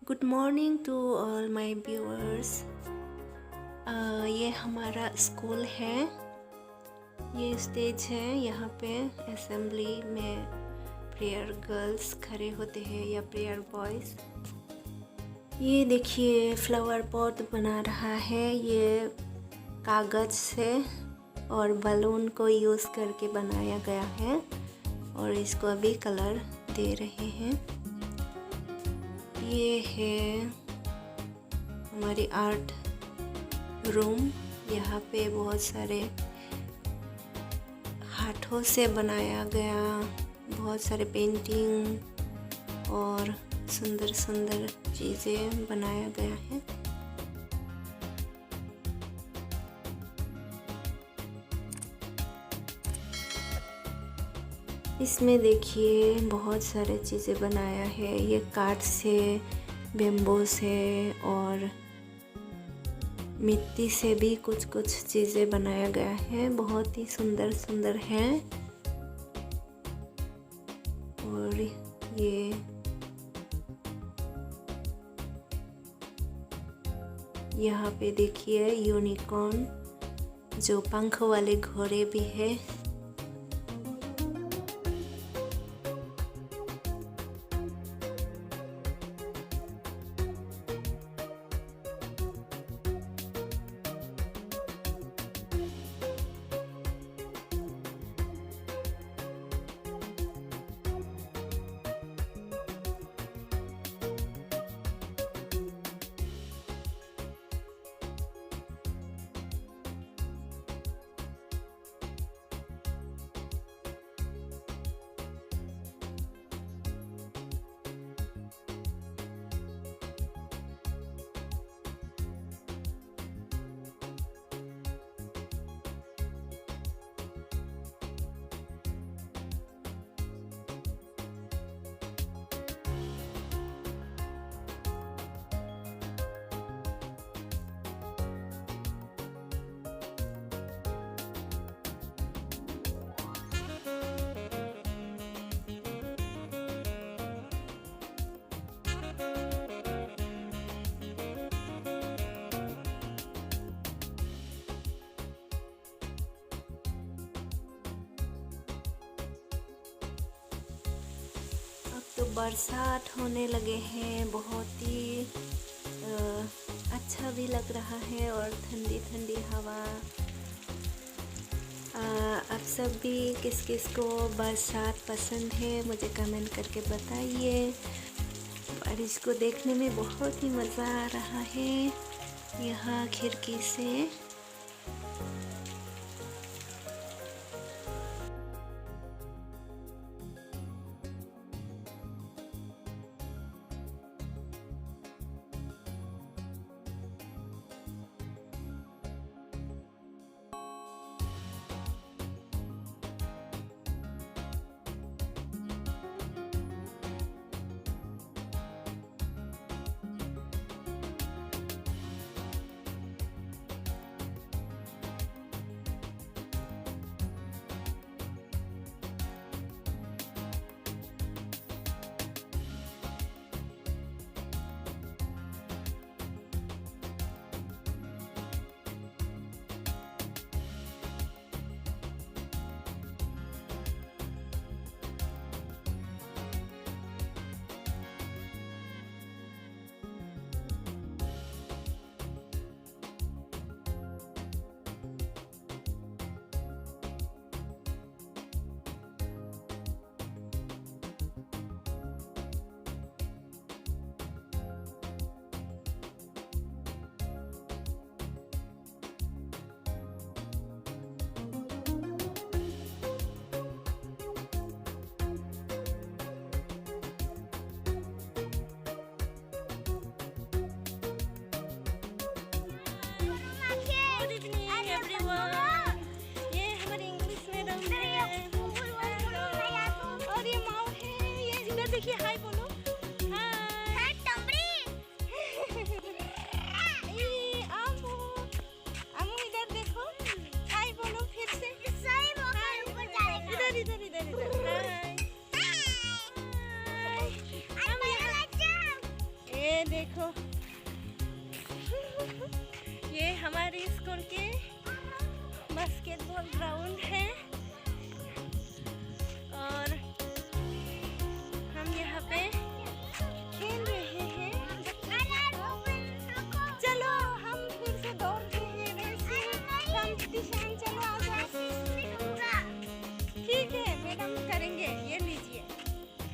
Good morning to all my viewers. ये हमारा school है। ये स्टेज है। यहाँ पे असेंबली में प्रेयर गर्ल्स खड़े होते हैं या प्रेयर बॉयज़। ये देखिए फ्लावर पॉट बना रहा है। ये कागज़ से और बलून को यूज़ करके बनाया गया है और इसको अभी कलर दे रहे हैं। ये है हमारी आर्ट रूम। यहाँ पे बहुत सारे हाथों से बनाया गया बहुत सारे पेंटिंग और सुंदर सुंदर चीज़ें बनाया गया है। इसमें देखिए बहुत सारे चीज़ें बनाया है। ये काठ से, बेम्बो से और मिट्टी से भी कुछ कुछ चीज़ें बनाया गया है। बहुत ही सुंदर सुंदर है। और ये यहाँ पे देखिए यूनिकॉर्न जो पंख वाले घोड़े भी है। तो बरसात होने लगे हैं। बहुत ही अच्छा भी लग रहा है और ठंडी ठंडी हवा। आप सब भी किस किस को बरसात पसंद है मुझे कमेंट करके बताइए। बारिश को देखने में बहुत ही मज़ा आ रहा है यहाँ खिड़की से। ये देखो, ये हमारी स्कूल के बास्केटबॉल ग्राउंड है और हम यहाँ पे खेल रहे हैं। चलो हम फिर से दौड़ते हैं, रेसिंग कंपटीशन। चलो आ जाओ। ठीक है मैडम, करेंगे। ये लीजिए,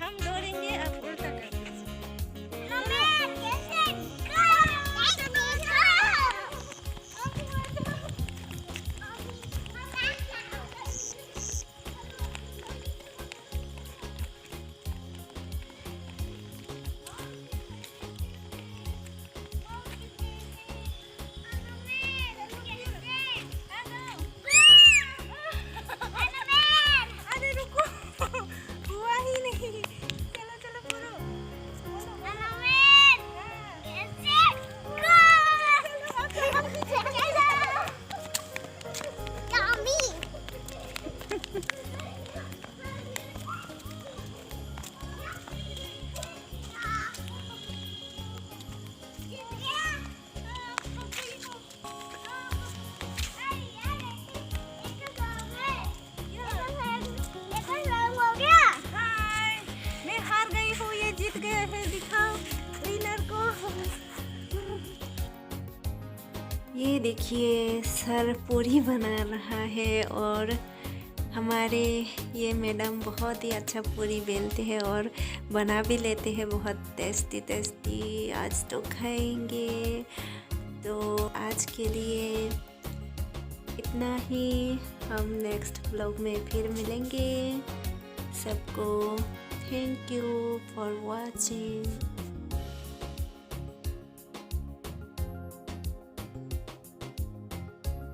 हम दौड़ेंगे, अब उल्टा कर दीजिए। ये देखिए, सर पूरी बना रहा है और हमारे ये मैडम बहुत ही अच्छा पूरी बेलते हैं और बना भी लेते हैं, बहुत टेस्टी टेस्टी। आज तो खाएंगे। तो आज के लिए इतना ही, हम नेक्स्ट व्लॉग में फिर मिलेंगे। सबको थैंक यू फॉर वॉचिंग।